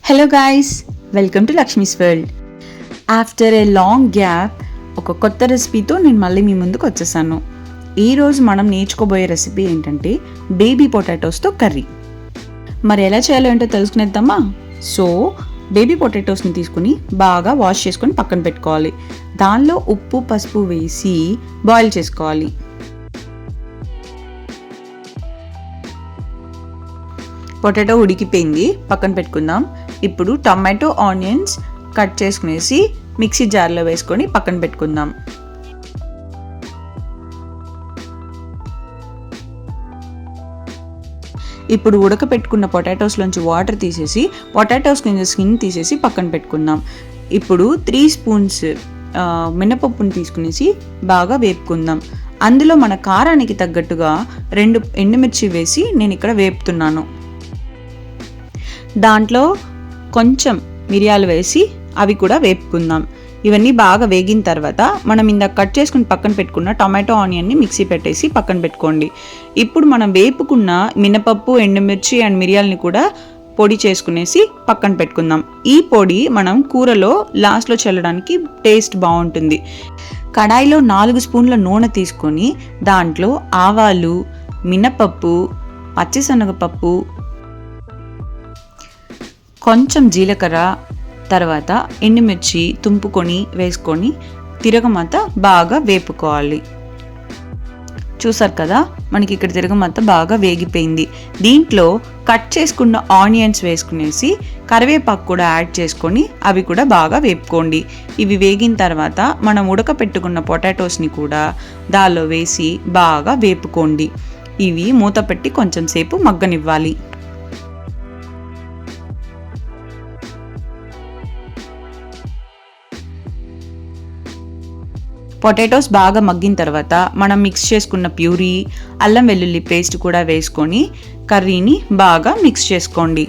Hello guys, welcome to Lakshmi's world. After a long gap ఒక కొత్త రెసిపీతో నేను మళ్ళీ మీ ముందుకు వచ్చేసాను. ఈరోజు మనం నేర్చుకోబోయే రెసిపీ ఏంటంటే బేబీ పొటాటోస్తో కర్రీ. మరి ఎలా చేయాలో ఏంటో తెలుసుకునేద్దామా? సో బేబీ పొటాటోస్ని తీసుకుని బాగా వాష్ చేసుకొని పక్కన పెట్టుకోవాలి. దానిలో ఉప్పు పసుపు వేసి బాయిల్ చేసుకోవాలి. పొటాటో ఉడికిపోయింది, పక్కన పెట్టుకుందాం. ఇప్పుడు టమాటో ఆనియన్స్ కట్ చేసుకునేసి మిక్సీ జార్లో వేసుకొని పక్కన పెట్టుకుందాం. ఇప్పుడు ఉడకపెట్టుకున్న పొటాటోస్లోంచి వాటర్ తీసేసి పొటాటోస్ కింద స్కిన్ తీసేసి పక్కన పెట్టుకుందాం. ఇప్పుడు 3 స్పూన్స్ మినపప్పును తీసుకునేసి బాగా వేపుకుందాం. అందులో మన కారానికి తగ్గట్టుగా 2 ఎండుమిర్చి వేసి నేను ఇక్కడ వేపుతున్నాను. దాంట్లో కొంచెం మిరియాలు వేసి అవి కూడా వేపుకుందాం. ఇవన్నీ బాగా వేగిన తర్వాత మనం ఇందాక కట్ చేసుకుని పక్కన పెట్టుకున్న టమాటో ఆనియన్ని మిక్సీ పెట్టేసి పక్కన పెట్టుకోండి. ఇప్పుడు మనం వేపుకున్న మినపప్పు, ఎండుమిర్చి అండ్ మిరియాలని కూడా పొడి చేసుకునేసి పక్కన పెట్టుకుందాం. ఈ పొడి మనం కూరలో లాస్ట్లో చల్లడానికి టేస్ట్ బాగుంటుంది. కడాయిలో 4 స్పూన్ల నూనె తీసుకొని దాంట్లో ఆవాలు, మినపప్పు, పచ్చిశనగపప్పు, కొంచెం జీలకర్ర, తర్వాత ఎండుమిర్చి తుంపుకొని వేసుకొని తిరగమాత బాగా వేపుకోవాలి. చూసారు కదా, మనకి ఇక్కడ తిరగమాత బాగా వేగిపోయింది. దీంట్లో కట్ చేసుకున్న ఆనియన్స్ వేసుకునేసి కరివేపాకు కూడా యాడ్ చేసుకొని అవి కూడా బాగా వేపుకోండి. ఇవి వేగిన తర్వాత మనం ఉడకపెట్టుకున్న పొటాటోస్ని కూడా దానిలో వేసి బాగా వేపుకోండి. ఇవి మూత పెట్టి కొంచెం సేపు మగ్గనివ్వాలి. పొటాటోస్ బాగా మగ్గిన తర్వాత మనం మిక్స్ చేసుకున్న ప్యూరీ, అల్లం వెల్లుల్లి పేస్ట్ కూడా వేసుకొని కర్రీని బాగా మిక్స్ చేసుకోండి.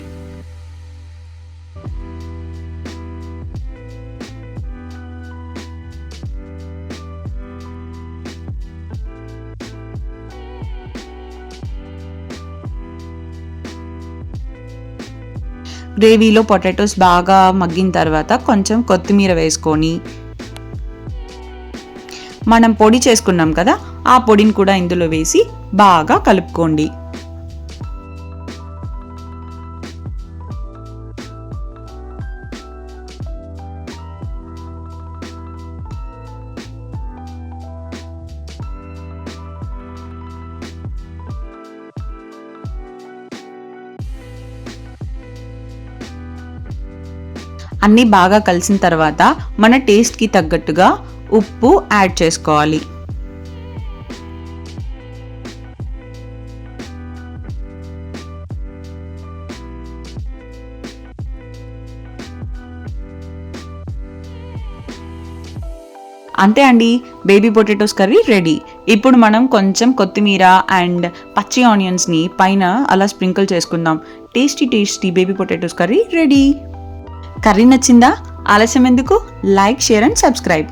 గ్రేవీలో పొటాటోస్ బాగా మగ్గిన తర్వాత కొంచెం కొత్తిమీర వేసుకొని మనం పొడి చేసుకున్నాం కదా, ఆ పొడిని కూడా ఇందులో వేసి బాగా కలుపుకోండి. అన్నీ బాగా కలిసిన తర్వాత మన టేస్ట్కి తగ్గట్టుగా ఉప్పు యాడ్ చేసుకోవాలి. అంతే అండి, బేబీ పొటాటోస్ కర్రీ రెడీ. ఇప్పుడు మనం కొంచెం కొత్తిమీర అండ్ పచ్చి ఆనియన్స్ని పైన అలా స్ప్రింకిల్ చేసుకుందాం. Tasty baby potatoes curry ready. Curry నచ్చిందా? ఆలస్యం ఎందుకు? Like, share and subscribe.